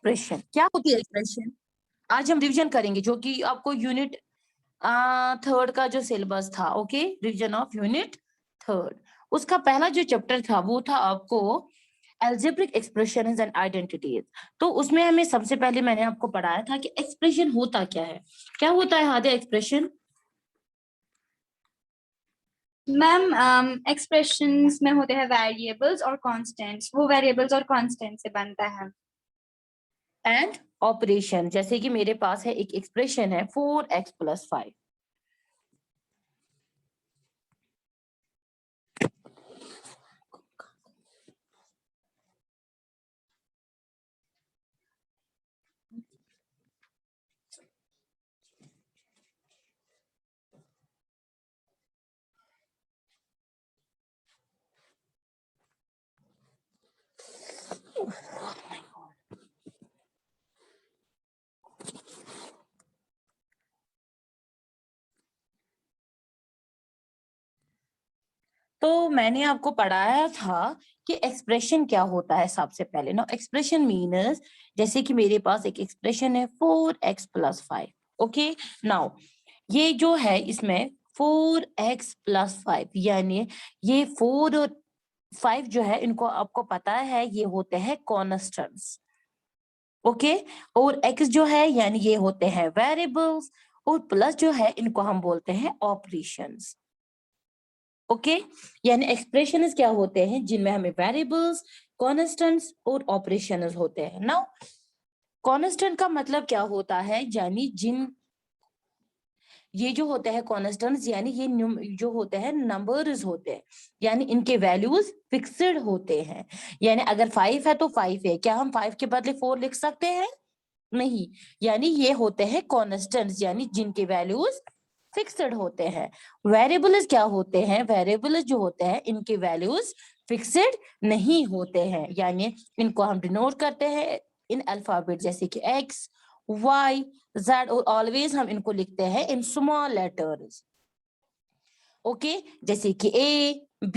Expression. क्या होती है एक्सप्रेशन? आज हम रिवीजन करेंगे जो कि आपको यूनिट थर्ड का जो सिलेबस था। Okay, revision of unit third. उसका पहला जो चैप्टर था वो था आपको एल्जेब्रिक एक्सप्रेशंस एंड आइडेंटिटीज। तो उसमें हमें सबसे पहले मैंने आपको पढ़ाया था कि एक्सप्रेशन होता क्या है। क्या होता है हादे एक्सप्रेशन? मैम एक्सप्रेशंस में होते हैं वेरिएबल्स और कांस्टेंट्स, वो वेरिएबल्स और कांस्टेंट से बनता है। एंड ऑपरेशन, जैसे कि मेरे पास है एक एक्सप्रेशन है 4x+5। तो मैंने आपको पढ़ाया था कि एक्सप्रेशन क्या होता है। सबसे पहले ना एक्सप्रेशन मीन्स, जैसे कि मेरे पास एक एक्सप्रेशन है 4x+5। ओके, नाउ ये जो है इसमें 4x+5 यानी ये 4 और 5 जो है इनको आपको पता है ये होते हैं कॉन्स्टेंट्स। ओके, और x जो है यानी ये होते हैं वेरिएबल्स, और प्लस जो है इनको हम बोलते हैं ऑपरेशंस। ओके, यानी एक्सप्रेशंस क्या होते हैं जिनमें हमें वेरिएबल्स, कॉन्स्टेंट्स और ऑपरेशंस होते हैं। नाउ कॉन्स्टेंट का मतलब क्या होता है, यानी जिन ये जो होते हैं कॉन्स्टेंट्स यानी ये जो होते हैं नंबर्स होते हैं, यानी इनके वैल्यूज फिक्स्ड होते हैं। यानी अगर 5 है तो 5 है, क्या हम 5 के बदले 4 लिख सकते हैं? नहीं, यानी ये होते हैं कॉन्स्टेंट्स यानी जिनके वैल्यूज फिक्स्ड होते हैं। वेरिएबल्स क्या होते हैं? वेरिएबल्स जो होते हैं इनके वैल्यूज फिक्स्ड नहीं होते हैं, यानी इनको हम डिनोट करते हैं इन अल्फाबेट, जैसे कि x, y, z, और ऑलवेज हम इनको लिखते हैं इन स्मॉल लेटर्स। ओके, जैसे कि A, B,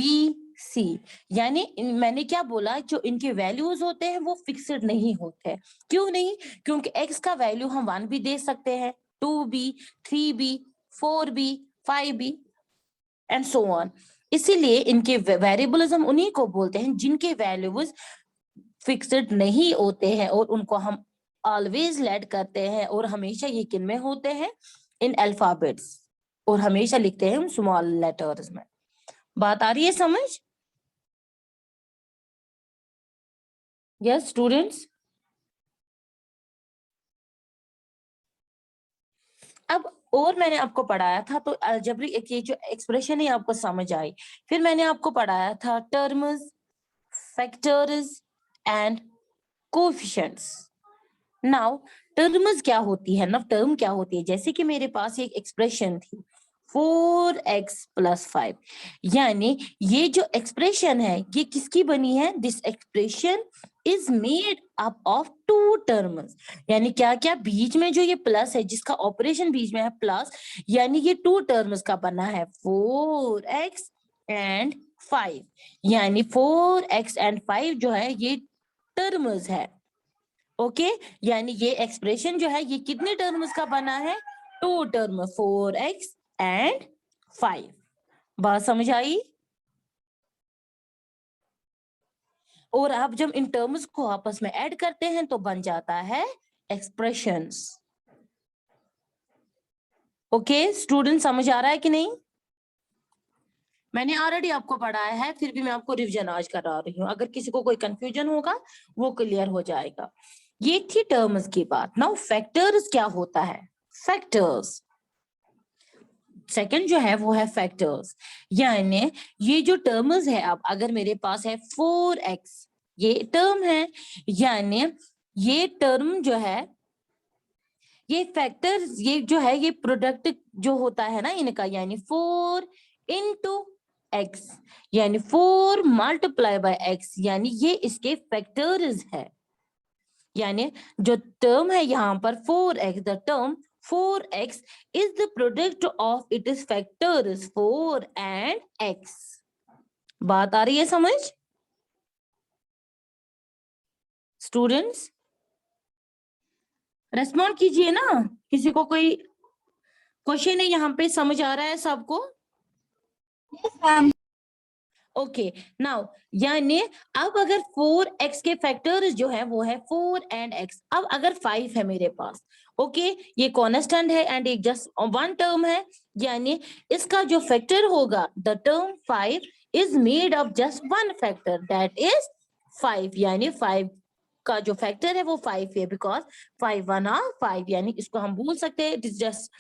C। यानी मैंने क्या बोला, जो इनके वैल्यूज होते हैं वो फिक्स्ड नहीं होते। क्यों नहीं? क्योंकि x का वैल्यू हम 1 भी दे सकते हैं, 2b, 3b, 4b, 5b and so on. इसीलिए इनके वेरिएबल्स हम उन्हीं को बोलते हैं जिनके वैल्यूज फिक्स्ड नहीं होते हैं, और उनको हम ऑलवेज लेट करते हैं, और हमेशा ये किन में होते हैं? इन अल्फाबेट्स, और हमेशा लिखते हैं हम स्मॉल लेटर्स में। बात आ रही है समझ? Yes students. अब और मैंने आपको पढ़ाया था तो अलजेब्रिक एक ये जो एक्सप्रेशन है आपको समझ आई। फिर मैंने आपको पढ़ाया था terms, factors and coefficients. Now terms क्या होती है ना, टर्म क्या होती है, जैसे कि मेरे पास एक एक्सप्रेशन थी 4x+5, यानी ये जो एक्सप्रेशन है ये किसकी बनी है? This expression is made up of two terms. यानी क्या क्या, बीच में जो ये प्लस है जिसका ऑपरेशन बीच में है प्लस, यानी ये टू टर्म्स का बना है 4x एंड 5। यानी 4x एंड 5 जो है ये टर्म्स है। ओके, यानी ये एक्सप्रेशन जो है ये कितने टर्म्स का बना है? Two term, 4x and 5। बात समझ आई? और अब जब इन टर्म्स को आपस में ऐड करते हैं तो बन जाता है एक्सप्रेशंस। ओके स्टूडेंट, समझ आ रहा है कि नहीं? मैंने ऑलरेडी आपको पढ़ाया है, फिर भी मैं आपको रिवीजन आज करा रही हूँ। अगर किसी को कोई कंफ्यूजन होगा वो क्लियर हो जाएगा। ये थी टर्म्स की बात। नाउ फैक्टर्स क्या होता है? फैक्टर्स सेकंड जो है वो है फैक्टर्स, यानी ये जो टर्म्स है, अब अगर मेरे पास है 4x, ये टर्म है, यानी ये टर्म जो है ये फैक्टर्स, ये जो है ये प्रोडक्ट जो होता है ना इनका, यानी 4 इंटू एक्स, यानी 4 मल्टीप्लाई बाय एक्स, यानी ये इसके फैक्टर्स है। यानी जो टर्म है यहाँ पर 4x, the term 4x is the product of its factors 4 and x। बात आ रही है समझ स्टूडेंट्स? रेस्पॉन्ड कीजिए ना, किसी को कोई क्वेश्चन है यहाँ पे, समझ आ रहा है सबको? Yes, ma'am. ओके नाउ, यानी अब अगर 4x के फैक्टर्स जो है वो है 4 एंड x, अब अगर 5 है मेरे पास, ओके ये कांस्टेंट है एंड एक जस्ट वन टर्म है, यानी इसका जो फैक्टर होगा the term 5 is made of just one factor that is 5, यानी 5 का जो फैक्टर है वो 5 है, बिकॉज 5 1 आर 5, यानी इसको हम बोल सकते हैं it is just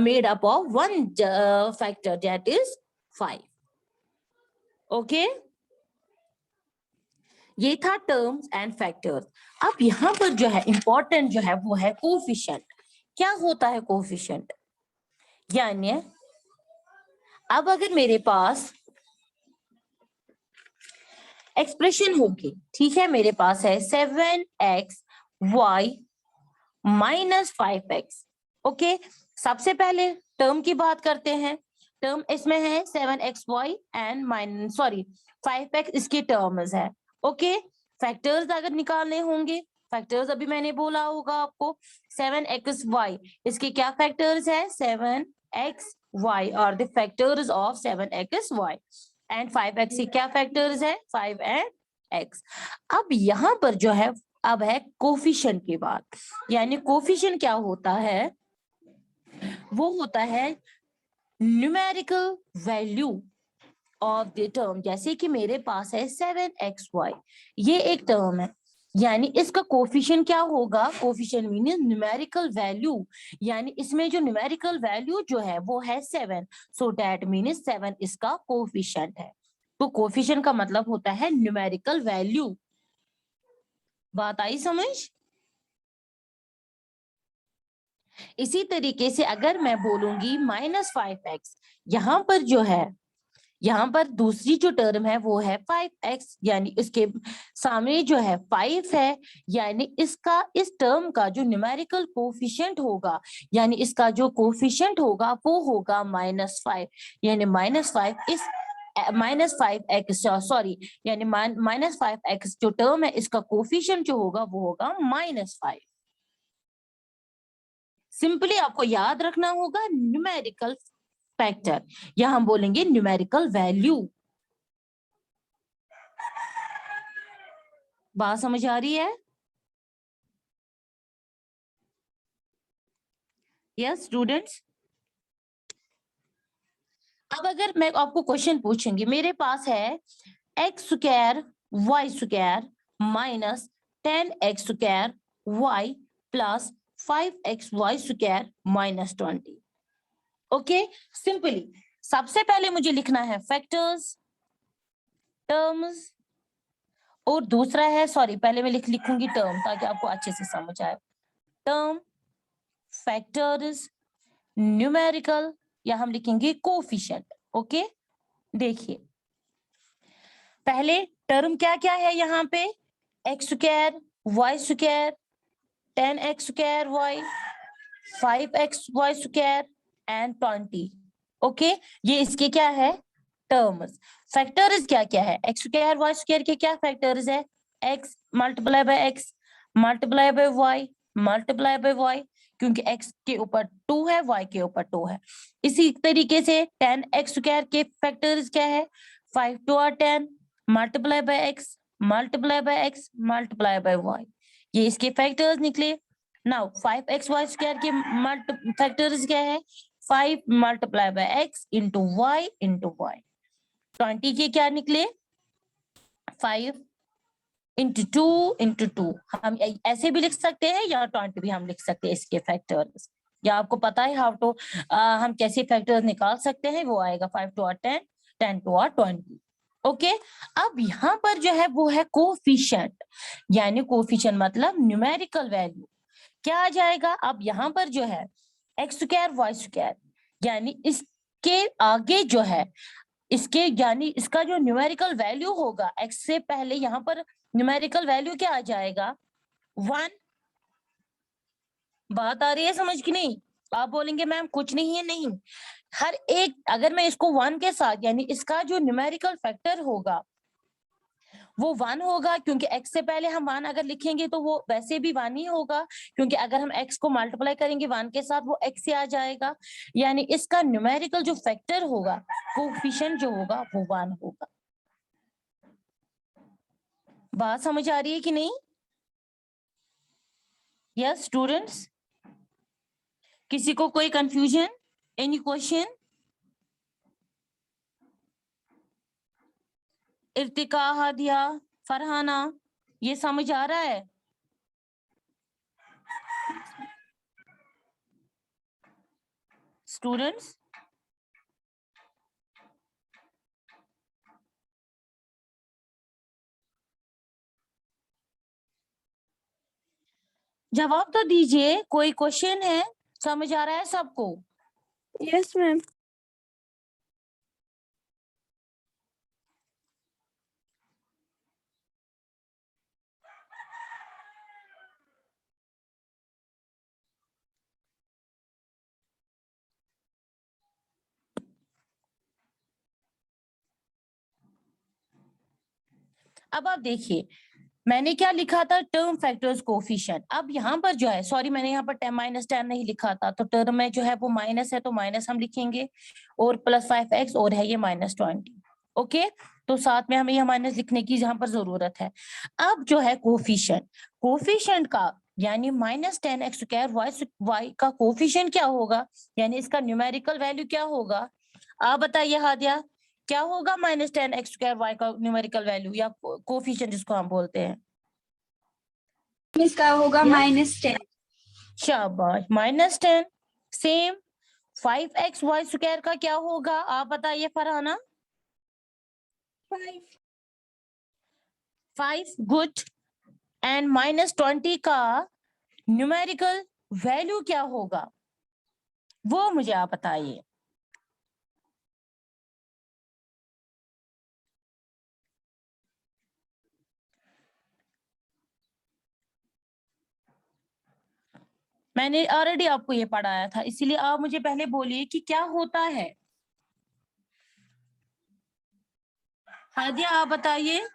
made up of one factor that is 5। Okay ये था टर्म्स एंड फैक्टर्स। अब यहाँ पर जो है इंपॉर्टेंट जो है वो है कोफिशिएंट। क्या होता है कोफिशिएंट? यानी अब अगर मेरे पास एक्सप्रेशन होगी, ठीक है, मेरे पास है 7xy माइनस 5x। ओके सबसे पहले टर्म की बात करते हैं। टर्म इसमें है 7xy एंड माइनस 5x इसके टर्म्स है। ओके फैक्टर्स अगर निकालने होंगे, फैक्टर्स अभी मैंने बोला होगा आपको, 7xy इसके क्या फैक्टर्स है, 7xy और the factors of 7xy and 5x के क्या फैक्टर्स है, 5 एंड x। अब यहाँ पर जो है अब है कोफिशिएंट की बात, यानी कोफिशिएंट क्या होता है, वो होता है numerical value of the term. जैसे कि मेरे पास है 7xy, ये एक टर्म है, यानी इसका कोफिशिएंट क्या होगा, कोफिशिएंट मींस न्यूमेरिकल वैल्यू, यानी इसमें जो न्यूमेरिकल वैल्यू जो है वो है 7, सो दैट मींस 7 इसका कोफिशिएंट है। तो कोफिशिएंट का मतलब होता है न्यूमेरिकल वैल्यू। बात आई समझ? इसी तरीके से अगर मैं बोलूंगी -5x, यहाँ पर जो है, यहाँ पर दूसरी जो टर्म है वो है 5x, यानी इसके सामने जो है 5 है, यानी इसका इस टर्म का जो न्यूमेरिकल कोफिशिएंट होगा, यानी इसका जो कोफिशिएंट होगा वो होगा -5, यानी -5 इस -5x यानी -5x जो टर्म है इसका कोफिशिएंट जो होगा वो होगा -5। सिंपली आपको याद रखना होगा न्यूमेरिकल फैक्टर, या हम बोलेंगे न्यूमेरिकल वैल्यू। बात समझ आ रही है? Yes students. अब अगर मैं आपको क्वेश्चन पूछूंगी, मेरे पास है x² y² minus 10x² y plus 5xy² minus 20। Okay simply सबसे पहले मुझे लिखना है फैक्टर्स, टर्म्स, और दूसरा है पहले मैं लिखूंगी टर्म ताकि आपको अच्छे से समझ आए। टर्म, फैक्टर्स, न्यूमेरिकल, या हम लिखेंगे कोफिशिएंट। ओके देखिए पहले टर्म क्या क्या है यहाँ पे, x² y², 10x² y, 5xy² and 20। Okay ये इसके क्या है, टर्म्स। फैक्टर्स क्या क्या है, x² y² के क्या फैक्टर्स है, x multiply by x multiply by y multiply by y, क्योंकि x के ऊपर 2 है y के ऊपर 2 है। इसी तरीके से 10x² के फैक्टर्स क्या है, 5 2 are 10 multiply by x multiply by x multiply by y, ये इसके फैक्टर्स निकले। नाउ 5xy² के फैक्टर्स क्या है, 5 multiply by x into y into y। 20 के क्या निकले, 5 इंटू 2 इंटू 2, हम ऐसे भी लिख सकते हैं या 20 भी हम लिख सकते हैं इसके फैक्टर्स, या आपको पता है हाउ टू हम कैसे फैक्टर्स निकाल सकते हैं, वो आएगा 5 2 are 10 10 2 are 20। ओके अब यहाँ पर जो है वो है कोफिशिएंट, यानी कोफिशिएंट मतलब न्यूमेरिकल वैल्यू। क्या आ जाएगा, अब यहाँ पर जो है x² y², यानी इसके आगे जो है इसके, यानी इसका जो न्यूमेरिकल वैल्यू होगा x से पहले, यहाँ पर न्यूमेरिकल वैल्यू क्या आ जाएगा, 1। बात आ रही है समझ की नहीं? आप बोलेंगे मैम कुछ नहीं है, नहीं, हर एक अगर मैं इसको 1 के साथ, यानी इसका जो न्यूमेरिकल फैक्टर होगा वो 1 होगा, क्योंकि x से पहले हम 1 अगर लिखेंगे तो वो वैसे भी 1 ही होगा, क्योंकि अगर हम x को मल्टीप्लाई करेंगे 1 के साथ वो x ही आ जाएगा। यानी इसका न्यूमेरिकल जो फैक्टर होगा, कोएफिशिएंट जो होगा वो 1 होगा। बात समझ आ रही है कि नहीं? यस स्टूडेंट्स, किसी को कोई confusion, any question? Irtika, Hadiya, Farhana, ये समझ आ रहा है? स्टूडेंट्स, जवाब तो दीजिए, कोई क्वेश्चन है? समझ आ रहा है सबको? Yes ma'am. अब आप देखिए, मैंने क्या लिखा था, टर्म फैक्टर्स कोफिशिएंट। अब यहाँ पर जो है, सॉरी मैंने यहाँ पर -10 नहीं लिखा था, तो टर्म में जो है वो माइनस है तो माइनस हम लिखेंगे, और +5x और है ये -20। ओके, तो साथ में हमें यह माइनस लिखने की जहां पर जरूरत है। अब जो है कोफिशिएंट, कोफिशिएंट का यानी -10x² y का कोफिशिएंट क्या होगा, यानी इसका न्यूमेरिकल वैल्यू क्या होगा? आप बताइए हादिया, क्या होगा -10x² y का न्यूमेरिकल वैल्यू या कोफिशिएंट जिसको हम बोलते हैं? इसका होगा -10। शाबाश, -10। सेम 5xy² का क्या होगा, आप बताइए फरहाना? 5 गुड। एंड -20 का न्यूमेरिकल वैल्यू क्या होगा, वो मुझे आप बताइए। मैंने ऑलरेडी आपको ये पढ़ाया था, इसीलिए आप मुझे पहले बोलिए कि क्या होता है। हादिया आप बताइए।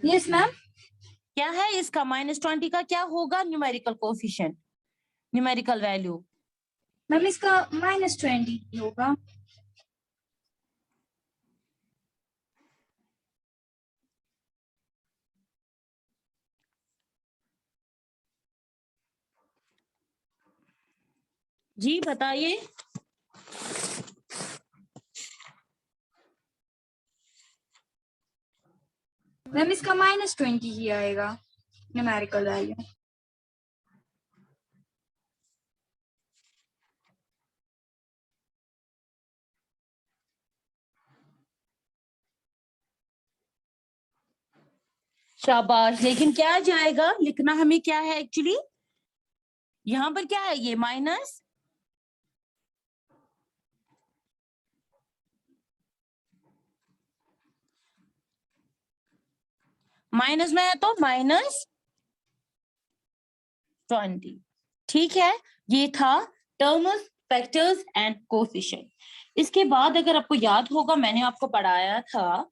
Yes ma'am. क्या है इसका, -20 का क्या होगा numerical coefficient, numerical value? Ma'am इसका -20 होगा। जी बताइए। मैम इसका -20 ही आएगा न्यूमेरिकल वैल्यू। शाबाश, लेकिन क्या जाएगा, लिखना हमें क्या है एक्चुअली, यहाँ पर क्या है, ये माइनस माइनस में है तो -20। ठीक है, ये था टर्म्स, फैक्टर्स एंड कोफिशिएंट। इसके बाद अगर आपको याद होगा, मैंने आपको पढ़ाया था,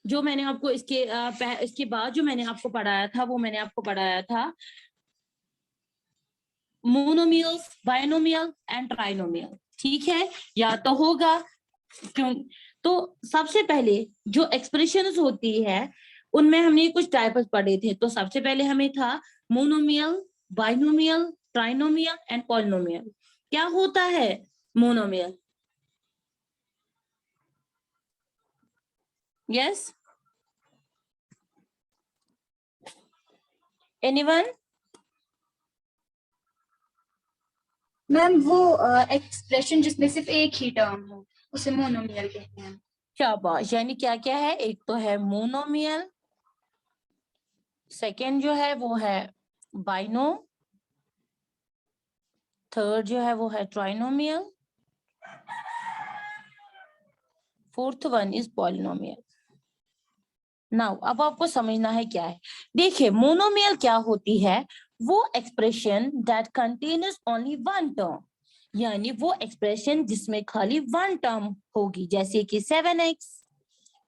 जो मैंने आपको इसके बाद जो मैंने आपको पढ़ाया था, वो मैंने आपको पढ़ाया था मोनोमियल्स, बाइनोमियल एंड ट्राइनोमियल। ठीक है, या तो होगा क्यों? तो सबसे पहले जो एक्सप्रेशंस होती है उनमें हमने कुछ टाइप्स पढ़े थे। तो सबसे पहले हमें था monomial, binomial, trinomial and polynomial. क्या होता है मोनोमियल? Yes, anyone? मैम वो एक्सप्रेशन जिसमें सिर्फ एक ही टर्म हो उसे मोनोमियल कहते हैं। शाबाश, यानी क्या क्या है, एक तो है मोनोमियल, सेकेंड जो है वो है बाइनो, थर्ड जो है वो है trinomial, fourth one is polynomial. Now अब आपको समझना है क्या है। देखिए मोनोमियल क्या होती है, वो expression that contains only one term, यानी वो एक्सप्रेशन जिसमें खाली वन टर्म होगी, जैसे कि 7x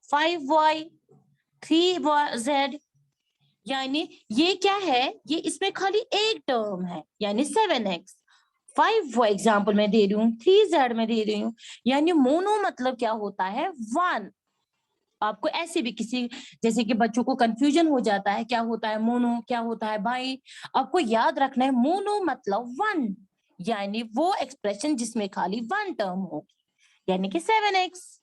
5y 3z, यानी ये क्या है, ये इसमें खाली एक टर्म है, यानी 7x 5 वो एग्जाम्पल में दे रही हूँ, 3z में दे रही हूँ, यानी मोनो मतलब क्या होता है, वन। आपको ऐसे भी किसी, जैसे कि बच्चों को कंफ्यूजन हो जाता है क्या होता है मोनो, क्या होता है बाई, आपको याद रखना है मोनो मतलब वन, यानी वो एक्सप्रेशन जिसमें खाली वन टर्म हो, यानी कि 7x।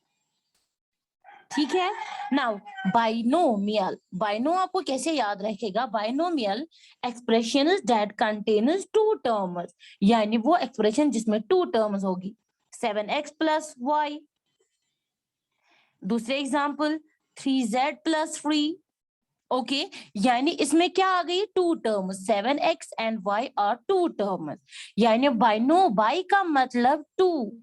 ठीक है। नाउ बाइनोमियल, बाइनो आपको कैसे याद रखेगा, binomial expressions that contains two terms, यानी वो एक्सप्रेशन जिसमें टू टर्म्स होगी, 7x प्लस y। दूसरे एग्जांपल 3z प्लस 3, ओके, यानी इसमें क्या आ गई, two terms, 7x and y are two terms, यानी बाइनो, बाई का मतलब टू,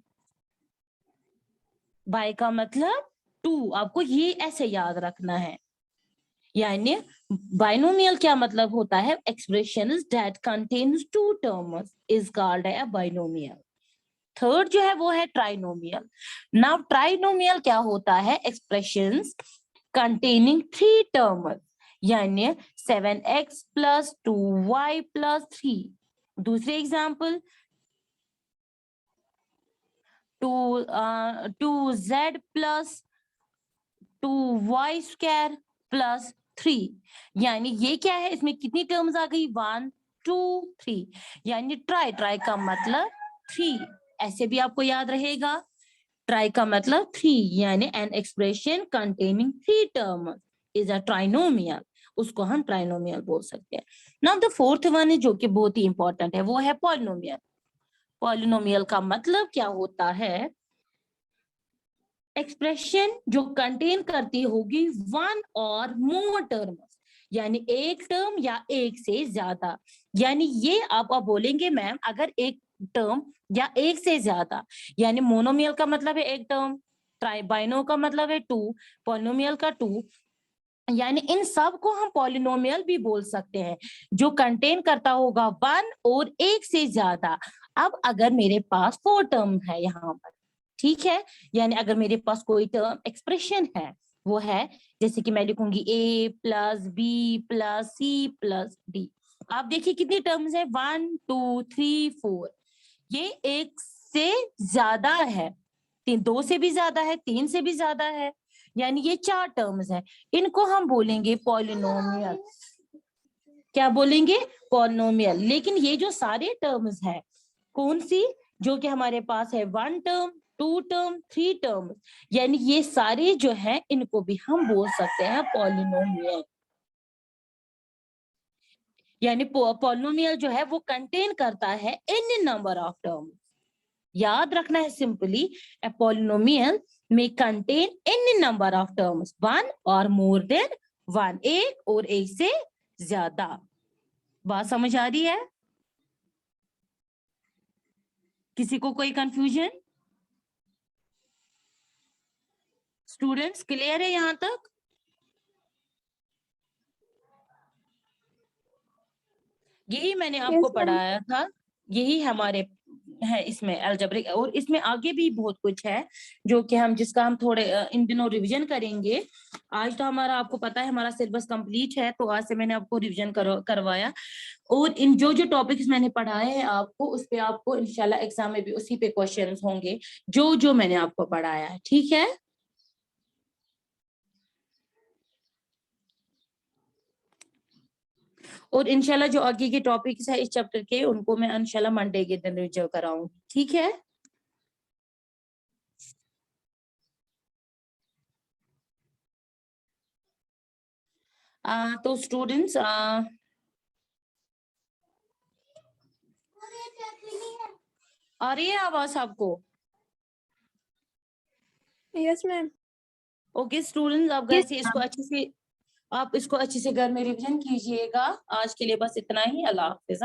बाई का मतलब टू, आपको ये ऐसे याद रखना है। यानी बाइनोमियल क्या मतलब होता है, expressions that contains two terms is called a binomial. Third जो है वो है ट्राइनोमियल। नाउ ट्राइनोमियल क्या होता है, एक्सप्रेशंस कंटेनिंग थ्री टर्म्स, यानी 7x प्लस 2y प्लस 3। दूसरे example 2z plus 2y square plus 3, यानी ये क्या है, इसमें कितनी टर्म्स आ गई, 1 2 3, यानी ट्राई, ट्राई का मतलब 3, ऐसे भी आपको याद रहेगा, ट्राई का मतलब 3, यानी an expression containing 3 terms is a trinomial, उसको हम ट्राइनोमियल बोल सकते हैं। नाउ द फोर्थ वन है जो कि बहुत ही इंपॉर्टेंट है, वो है पॉलिनोमियल। पॉलिनोमियल का मतलब क्या होता है, एक्सप्रेशन जो कंटेन करती होगी वन और मोर टर्म्स, यानी एक टर्म या एक से ज्यादा, यानी ये आप बोलेंगे मैम अगर एक टर्म या एक से ज्यादा, यानी मोनोमियल का मतलब है एक टर्म, बाइनो का मतलब है टू, पॉलिनोमियल का टू, यानी इन सब को हम पॉलिनोमियल भी बोल सकते हैं जो कंटेन करता होगा वन और एक से ज्यादा। अब अगर मेरे पास 4 टर्म है यहाँ पर, ठीक है, यानी अगर मेरे पास कोई टर्म एक्सप्रेशन है, वो है जैसे कि मैं लिखूंगी a plus B plus C plus D, आप देखिए कितनी टर्म्स है, 1 2 3 4, ये एक से ज्यादा है, दो से भी ज्यादा है, 3 से भी ज्यादा है, यानी ये 4 टर्म्स है, इनको हम बोलेंगे पॉलिनोमियल। क्या बोलेंगे, पॉलिनोमियल। लेकिन ये जो सारे टर्म्स है, कौन सी, जो कि हमारे पास है 1 टर्म 2 टर्म 3 टर्म, यानी ये सारे जो है इनको भी हम बोल सकते हैं पॉलिनोमियल। यानी पॉलिनोमियल जो है वो कंटेन करता है एनी नंबर ऑफ टर्म। याद रखना है simply, a polynomial may contain any number of terms, one or more than one, एक और एक से ज्यादा। बात समझ आ रही है, किसी को कोई कंफ्यूजन, स्टूडेंट्स क्लियर है यहां तक? यही मैंने आपको Yes, ma'am. पढ़ाया था, यही हमारे है इसमें अलजेब्रिक, और इसमें आगे भी बहुत कुछ है जो कि हम, जिसका हम थोड़े इन दिनों रिवीजन करेंगे। आज तो हमारा, आपको पता है हमारा सिलेबस कंप्लीट है, तो आज से मैंने आपको रिवीजन करवाया, और इन जो जो टॉपिक्स मैंने पढ़ाए हैं आपको, उस पे आपको इंशाल्लाह एग्जाम में भी उसी पे क्वेश्चंस होंगे जो जो मैंने आपको पढ़ाया है, ठीक है। और इंशाल्लाह जो आगे के टॉपिक्स है इस चैप्टर के, उनको मैं इंशाल्लाह मंडे के दिन रिवीजन कराऊंगी, ठीक है। तो स्टूडेंट्स, आ रही है आवाज आपको? Yes, ma'am. ओके स्टूडेंट्स, आप घर Yes, से इसको अच्छे से, आप इसको अच्छे से घर में रिवीजन कीजिएगा। आज के लिए बस इतना ही, अल्लाह हाफिज।